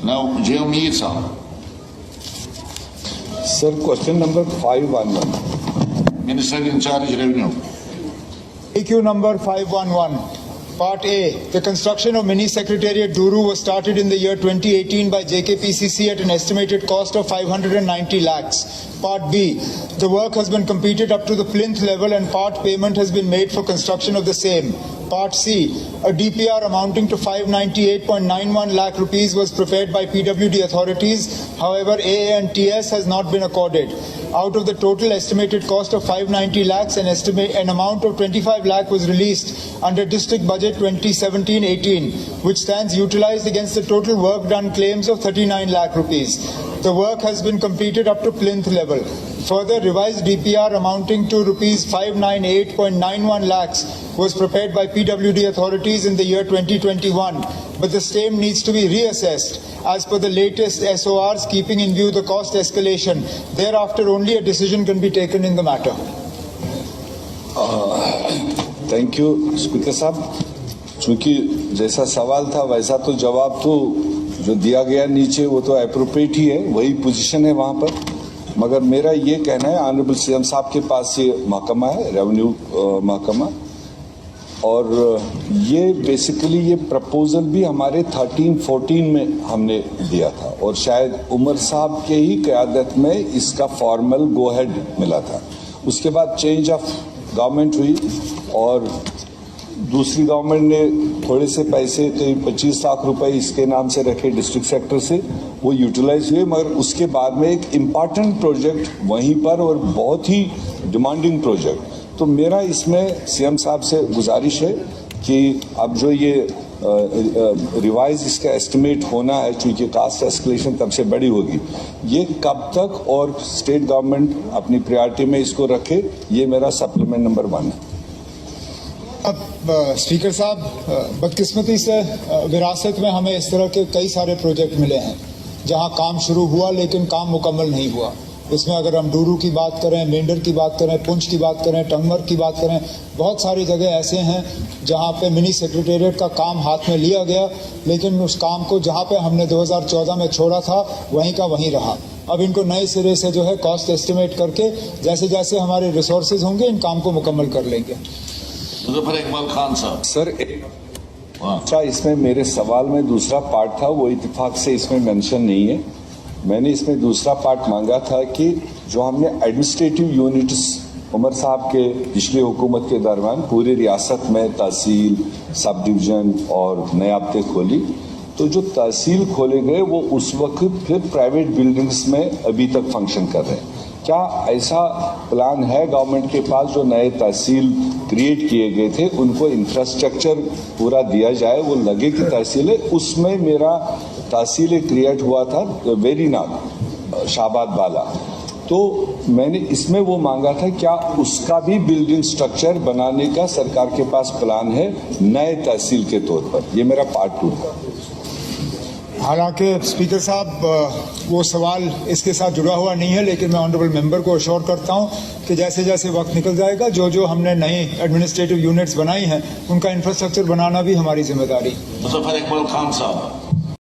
Now, J.M. Mir sir. Sir, question number 511. Minister in charge revenue. AQ number 511. Part A. The construction of mini secretariat Duru was started in the year 2018 by JKPCC at an estimated cost of 590 lakhs. Part B. The work has been completed up to the plinth level and part payment has been made for construction of the same. Part C. A DPR amounting to 598.91 lakh rupees was prepared by PWD authorities. However, AANTS has not been accorded. Out of the total estimated cost of 590 lakhs, an amount of 25 lakh was released under District Budget 2017-18, which stands utilized against the total work done claims of 39 lakh rupees. The work has been completed up to plinth level. Further, revised DPR amounting to rupees 598.91 lakhs was prepared by PWD authorities in the year 2021, but the same needs to be reassessed as per the latest SORs, keeping in view the cost escalation. Thereafter, only a decision can be taken in the matter. Thank you speaker साहब, चूंकि जैसा सवाल था वैसा तो जवाब तो जो दिया गया नीचे वो तो एप्रोप्रिएट ही है, वही पोजीशन है वहां पर। मगर मेरा ये कहना है, ऑनरेबल सीएम साहब के पास ये महकमा है, रेवेन्यू महकमा, और ये बेसिकली ये प्रपोजल भी हमारे 13-14 में हमने दिया था और शायद उमर साहब के ही क़यादत में इसका फॉर्मल गो हेड मिला था। उसके बाद चेंज ऑफ गवर्नमेंट हुई और दूसरी गवर्नमेंट ने थोड़े से पैसे, तो 25 लाख रुपए इसके नाम से रखे डिस्ट्रिक्ट सेक्टर से, वो यूटिलाइज हुए। मगर उसके बाद में एक इम्पॉर्टेंट प्रोजेक्ट वहीं पर और बहुत ही डिमांडिंग प्रोजेक्ट, तो मेरा इसमें सीएम साहब से गुजारिश है कि अब जो ये रिवाइज इसका एस्टिमेट होना है, चूंकि कास्ट एस्केलेशन तब से बड़ी होगी, ये कब तक और स्टेट गवर्नमेंट अपनी प्रायोरिटी में इसको रखे, ये मेरा सप्लीमेंट नंबर 1 है। अब स्पीकर साहब, बदकिस्मती से विरासत में हमें इस तरह के कई सारे प्रोजेक्ट मिले हैं जहां काम शुरू हुआ लेकिन काम मुकम्मल नहीं हुआ। इसमें अगर हम डूरू की बात करें, मेंढर की बात करें, पुंछ की बात करें, टंगमर की बात करें, बहुत सारी जगह ऐसे हैं जहां पे मिनी सेक्रेटेरिएट का काम हाथ में लिया गया, लेकिन उस काम को जहां पे हमने 2014 में छोड़ा था वहीं का वहीं रहा। अब इनको नए सिरे से जो है कॉस्ट एस्टिमेट करके जैसे जैसे हमारे रिसोर्सेज होंगे इन काम को मुकम्मल कर लेंगे। मुजफ्फर इकबाल खान साहब। सर, अच्छा, इसमें मेरे सवाल में दूसरा पार्ट था, वो इत्तेफाक से इसमें मेंशन नहीं है। मैंने इसमें दूसरा पार्ट मांगा था कि जो हमने एडमिनिस्ट्रेटिव यूनिट्स उमर साहब के पिछली हुकूमत के दरमियान पूरी रियासत में तहसील, सब डिवीजन और नयाबते खोली, तो जो तहसील खोले गए वो उस वक्त फिर प्राइवेट बिल्डिंग्स में अभी तक फंक्शन कर रहे हैं। क्या ऐसा प्लान है गवर्नमेंट के पास, जो नए तहसील क्रिएट किए गए थे उनको इंफ्रास्ट्रक्चर पूरा दिया जाए, वो लगे कि तहसील है? उसमें मेरा तहसील क्रिएट हुआ था वेरीनाग, शाहबाद बाला, तो मैंने इसमें वो मांगा था, क्या उसका भी बिल्डिंग स्ट्रक्चर बनाने का सरकार के पास प्लान है नए तहसील के तौर पर? ये मेरा पार्ट 2 था। हालांकि स्पीकर साहब वो सवाल इसके साथ जुड़ा हुआ नहीं है, लेकिन मैं ऑनरेबल मेंबर को अश्योर करता हूं कि जैसे जैसे वक्त निकल जाएगा जो जो हमने नई एडमिनिस्ट्रेटिव यूनिट्स बनाई हैं उनका इंफ्रास्ट्रक्चर बनाना भी हमारी जिम्मेदारी। मुजफ्फर इकबाल खान साहब।